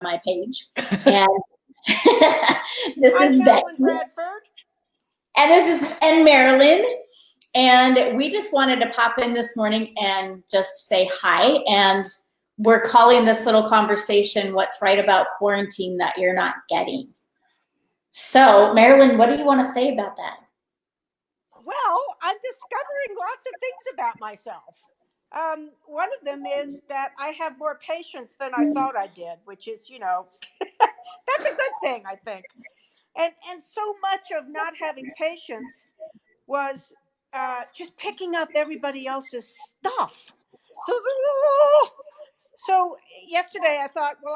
my page. And this is Becky. Marilyn Bradford. And Marilyn. And we just wanted to pop in this morning and just say hi. And we're calling this little conversation, "What's right about quarantine that you're not getting?" So, Marilyn, what do you want to say about that? Well, I'm discovering lots of things about myself. One of them is that I have more patience than I thought I did, which is, that's a good thing, I think. And so much of not having patience was just picking up everybody else's stuff. So yesterday I thought, well,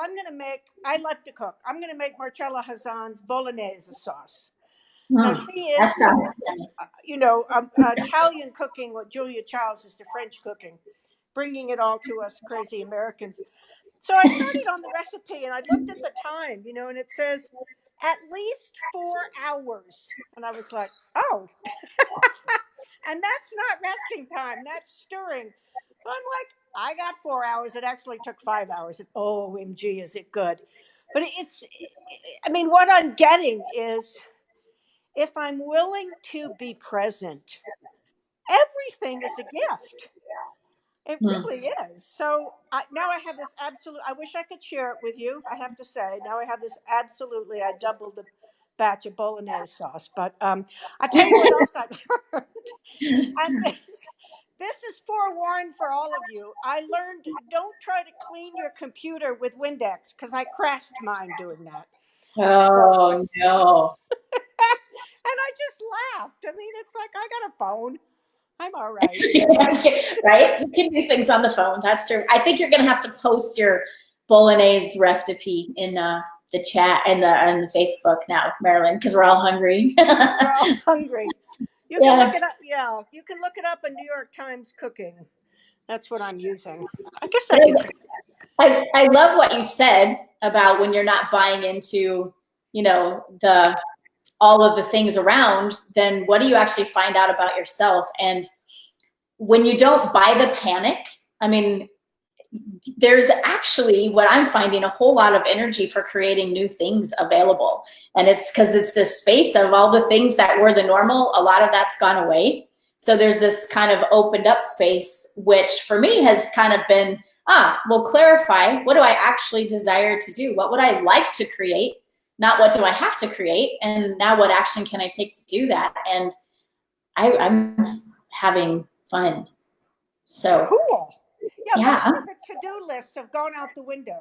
I love to cook. I'm going to make Marcella Hazan's bolognese sauce. Now she is, Italian cooking what Julia Childs is to French cooking, bringing it all to us crazy Americans. So I started on the recipe and I looked at the time, and it says at least 4 hours. And I was like, oh, and that's not resting time, that's stirring. But I'm like, I got 4 hours. It actually took 5 hours. OMG, is it good? But what I'm getting is, if I'm willing to be present, everything is a gift. It really is. So now I have this absolute, I wish I could share it with you. I have to say, now I have this absolutely, I doubled the batch of bolognese sauce. But I'll tell you what else I've learned. And this is forewarned for all of you. I learned, don't try to clean your computer with Windex, because I crashed mine doing that. Oh, no. And I just laughed. It's like, I got a phone. I'm all right. Right? You can do things on the phone. That's true. I think you're going to have to post your bolognese recipe in the chat and the Facebook now, Marilyn, because we're all hungry. We're all hungry. You can look it up. Yeah, you can look it up in New York Times Cooking. That's what I'm using. I guess I love what you said about when you're not buying into, all of the things around, then what do you actually find out about yourself? And when you don't buy the panic, there's actually, what I'm finding, a whole lot of energy for creating new things available. And it's because it's this space of all the things that were the normal, a lot of that's gone away. So there's this kind of opened up space, which for me has kind of been, clarify, what do I actually desire to do? What would I like to create? Not what do I have to create, and now what action can I take to do that? And I'm having fun. So cool. Yeah. Most of the to-do lists have gone out the window.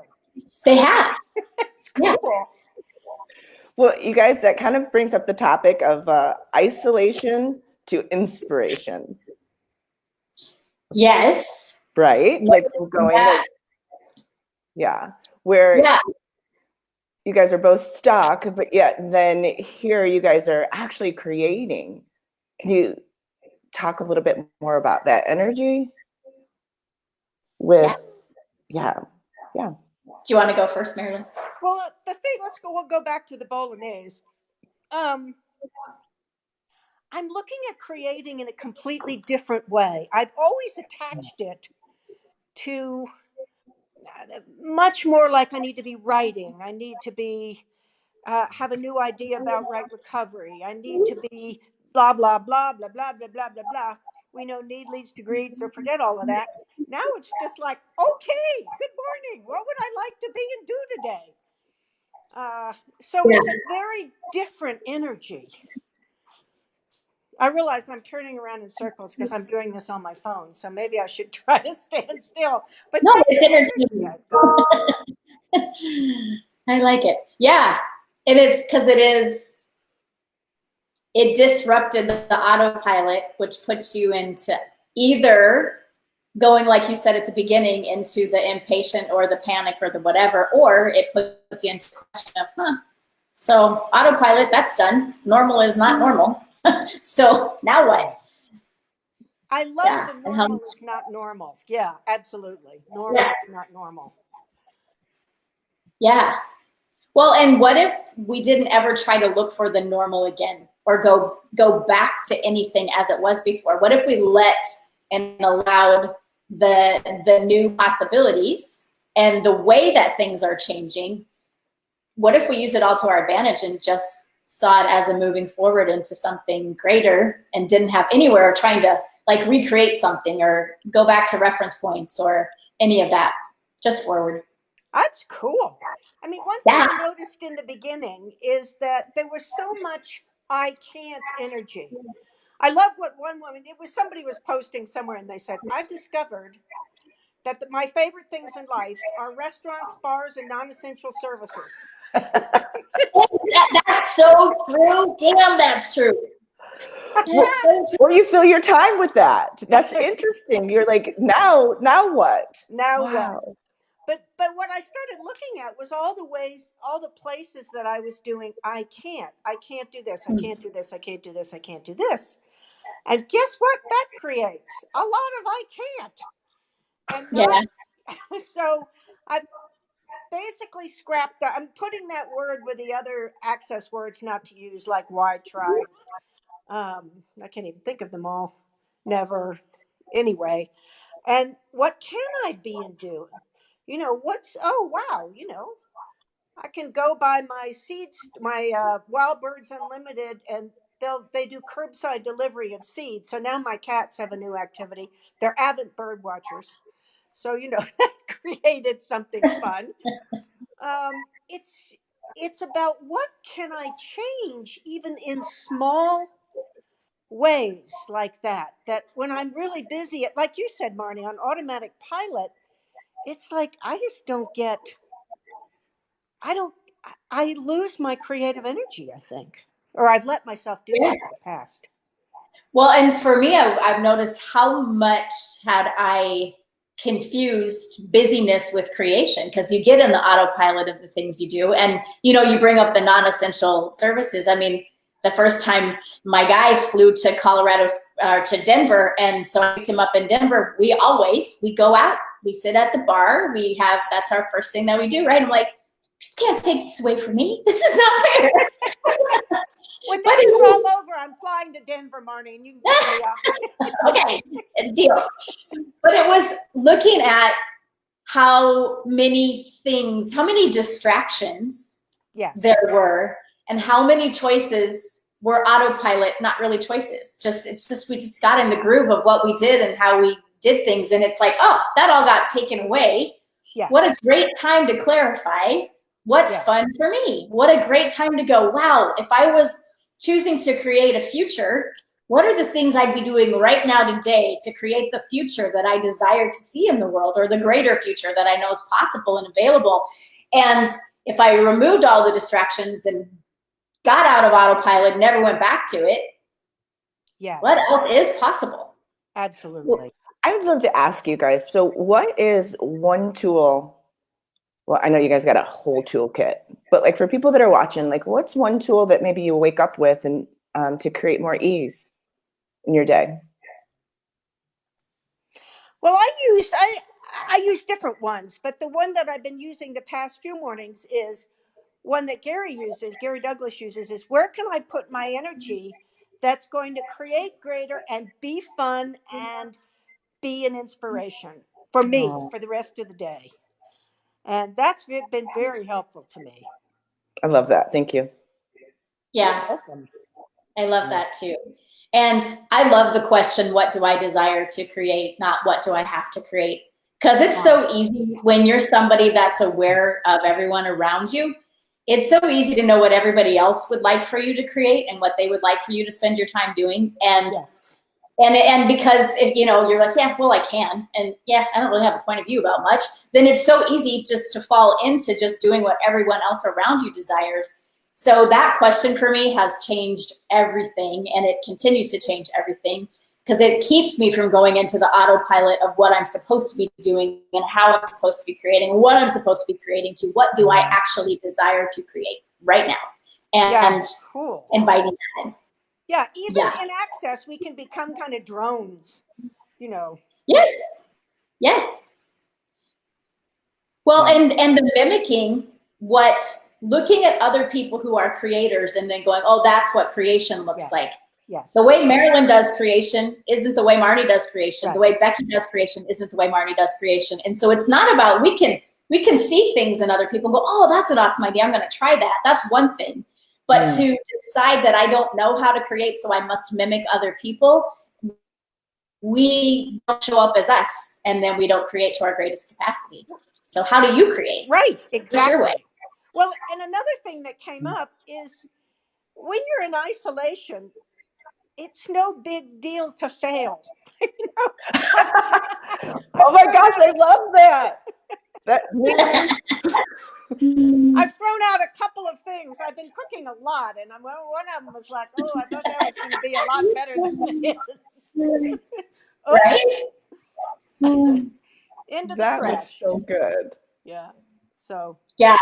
They have. It's cool. Yeah. Well, you guys, that kind of brings up the topic of isolation to inspiration. Yes. Right? Like we're going where you guys are both stuck, but yet then here you guys are actually creating. Can you talk a little bit more about that energy? Do you want to go first, Marilyn? Well, we'll go back to the bolognese. I'm looking at creating in a completely different way. I've always attached it to much more like I need to be writing. I need to be have a new idea about right recovery. I need to be blah, blah, blah, blah, blah, blah, blah, blah, blah. We know need leads to greed, so forget all of that. Now it's just like, okay, good morning. What would I like to be and do today? So it's a very different energy. I realize I'm turning around in circles because I'm doing this on my phone, so maybe I should try to stand still. But no, it's energy. I like it. Yeah, it is, because it disrupted the autopilot, which puts you into either going, like you said at the beginning, into the impatient or the panic or the whatever, or it puts you into the question of, so autopilot, that's done. Normal is not normal. So now what? I love the normal is not normal. Yeah, absolutely. Normal is not normal. Yeah. Well, and what if we didn't ever try to look for the normal again, or go back to anything as it was before? What if we let and allowed the new possibilities and the way that things are changing what if we use it all to our advantage and just saw it as a moving forward into something greater and didn't have anywhere trying to like recreate something or go back to reference points or any of that, just forward. That's cool. I mean, one thing Yeah. I noticed in the beginning is that there was so much I can't energy. I love what one woman, somebody was posting somewhere and they said, I've discovered that my favorite things in life are restaurants, bars, and non-essential services. That's so true. Damn, that's true. Or you fill your time with that. That's interesting. You're like, now what? Now Wow. what? But what I started looking at was all the places that I was doing, I can't do this, I can't do this, I can't do this, I can't do this. And guess what that creates? A lot of I can't. And so I basically scrapped that. I'm putting that word with the other access words not to use, like why try. I can't even think of them all. Never. Anyway. And what can I be and do? Oh, wow, I can go buy my seeds, my Wild Birds Unlimited, and they do curbside delivery of seeds. So now my cats have a new activity. They're avid bird watchers. So, that created something fun. It's about what can I change even in small ways like that when I'm really busy, like you said, Marnie, on automatic pilot, it's like I just don't get, I lose my creative energy, I think, or I've let myself do that in the past. Well, and for me, I've noticed how much had I confused busyness with creation, because you get in the autopilot of the things you do. And, you bring up the non-essential services. I mean, the first time my guy flew to Colorado, to Denver, and so I picked him up in Denver, we go out, we sit at the bar, that's our first thing that we do, right? I'm like, you can't take this away from me. This is not fair. When this is all over, I'm flying to Denver, Marnie, and you can pick me up. Okay, deal. But it was looking at how many distractions there were, and how many choices were autopilot, not really choices. We just got in the groove of what we did and how we did things. And it's like, oh, that all got taken away. Yes. What a great time to clarify what's fun for me. What a great time to go, wow, if I was choosing to create a future, what are the things I'd be doing right now today to create the future that I desire to see in the world, or the greater future that I know is possible and available? And if I removed all the distractions and got out of autopilot, never went back to it, what else is possible? Absolutely. Well, I would love to ask you guys, so what is one tool? Well, I know you guys got a whole toolkit, but like for people that are watching, like what's one tool that maybe you wake up with and to create more ease in your day? Well, I use different ones, but the one that I've been using the past few mornings is one that Gary Douglas uses, is where can I put my energy that's going to create greater and be fun and be an inspiration for me for the rest of the day. And that's been very helpful to me. I love that. Thank you. Yeah, I love that too. And I love the question, what do I desire to create, not what do I have to create? Because it's so easy when you're somebody that's aware of everyone around you. It's so easy to know what everybody else would like for you to create and what they would like for you to spend your time doing. And and because if, you're like, yeah, well, I can. And yeah, I don't really have a point of view about much. Then it's so easy just to fall into just doing what everyone else around you desires. So that question for me has changed everything, and it continues to change everything, because it keeps me from going into the autopilot of what I'm supposed to be doing and how I'm supposed to be creating, what I'm supposed to be creating, to what do I actually desire to create right now, and inviting that in. Yeah, even in Access, we can become kind of drones, Yes. Well, and the mimicking looking at other people who are creators and then going, oh, that's what creation looks like. Yes. The way Marilyn does creation isn't the way Marnie does creation. Right. The way Becky does creation isn't the way Marnie does creation. And so it's not about, we can we can see things in other people and go, oh, that's an awesome idea. I'm going to try that. That's one thing. But to decide that I don't know how to create, so I must mimic other people, we don't show up as us, and then we don't create to our greatest capacity. So how do you create? Right, exactly. What's your way? Well, and another thing that came up is when you're in isolation, it's no big deal to fail. Oh my gosh, I love that. I've thrown out a couple of things. I've been cooking a lot, and one of them was like, oh, I thought that was going to be a lot better than it is. Right? Into the That trash. was so good. Yeah. So. Yeah.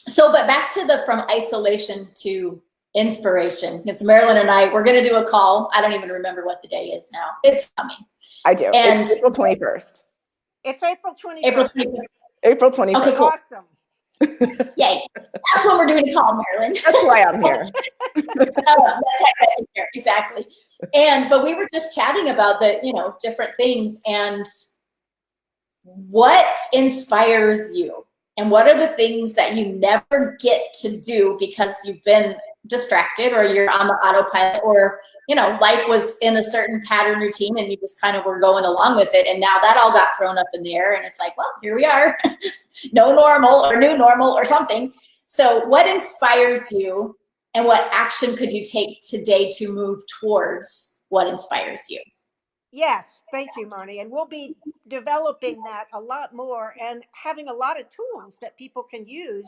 So, but back to the from isolation to inspiration. Because Marilyn and I, we're going to do a call. I don't even remember what the day is now. It's coming. I do. And it's April 21st. It's April 21st. April 21st. April 21st. Okay, cool. Awesome. Yay. That's when we're doing a call, Marilyn. That's why I'm here. Exactly. But we were just chatting about the, different things and what inspires you, and what are the things that you never get to do because you've been distracted, or you're on the autopilot, or life was in a certain pattern routine and you just kind of were going along with it, and now that all got thrown up in the air and it's like, well, here we are. No normal or new normal or something. So what inspires you, and what action could you take today to move towards what inspires you? Yes, thank you, Marnie. And we'll be developing that a lot more and having a lot of tools that people can use.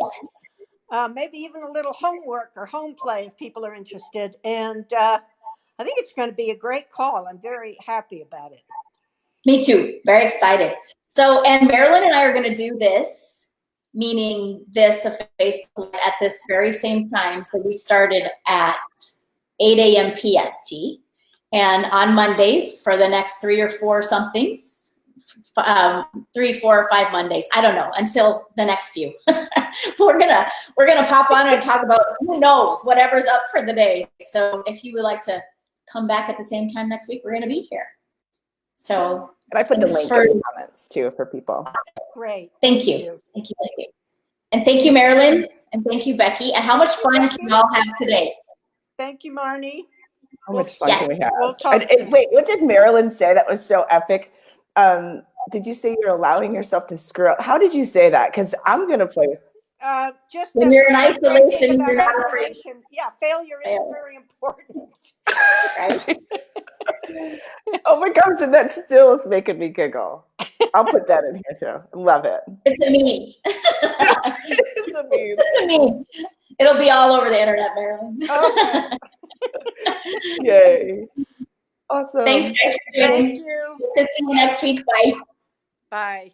Maybe even a little homework or home play if people are interested. And I think it's going to be a great call. I'm very happy about it. Me too. Very excited. So, and Marilyn and I are going to do this, meaning this Facebook at this very same time. So we started at 8 a.m. PST. And on Mondays for the next 3 or 4 somethings, 3, 4, or 5 Mondays, I don't know, until the next few. we're gonna pop on and talk about, who knows, whatever's up for the day. So if you would like to come back at the same time next week, we're gonna be here. So, and I put the link in the comments too for people. Great. Thank you. And thank you, Marilyn, and thank you, Becky. And how much fun can you all have today? Thank you, Marnie. How much fun can we have? We'll talk wait, what did Marilyn say? That was so epic. Did you say you're allowing yourself to screw up? How did you say that? Because I'm going to play. Just when you're in isolation, you're not afraid. Yeah, failure isn't very important. Right? Oh my gosh, and that still is making me giggle. I'll put that in here too. Love it. It's a meme. It's a meme. It's a meme. It'll be all over the internet, Marilyn. Okay. Yay. Awesome. Thanks, guys. Thank you. See you next week. Bye. Bye.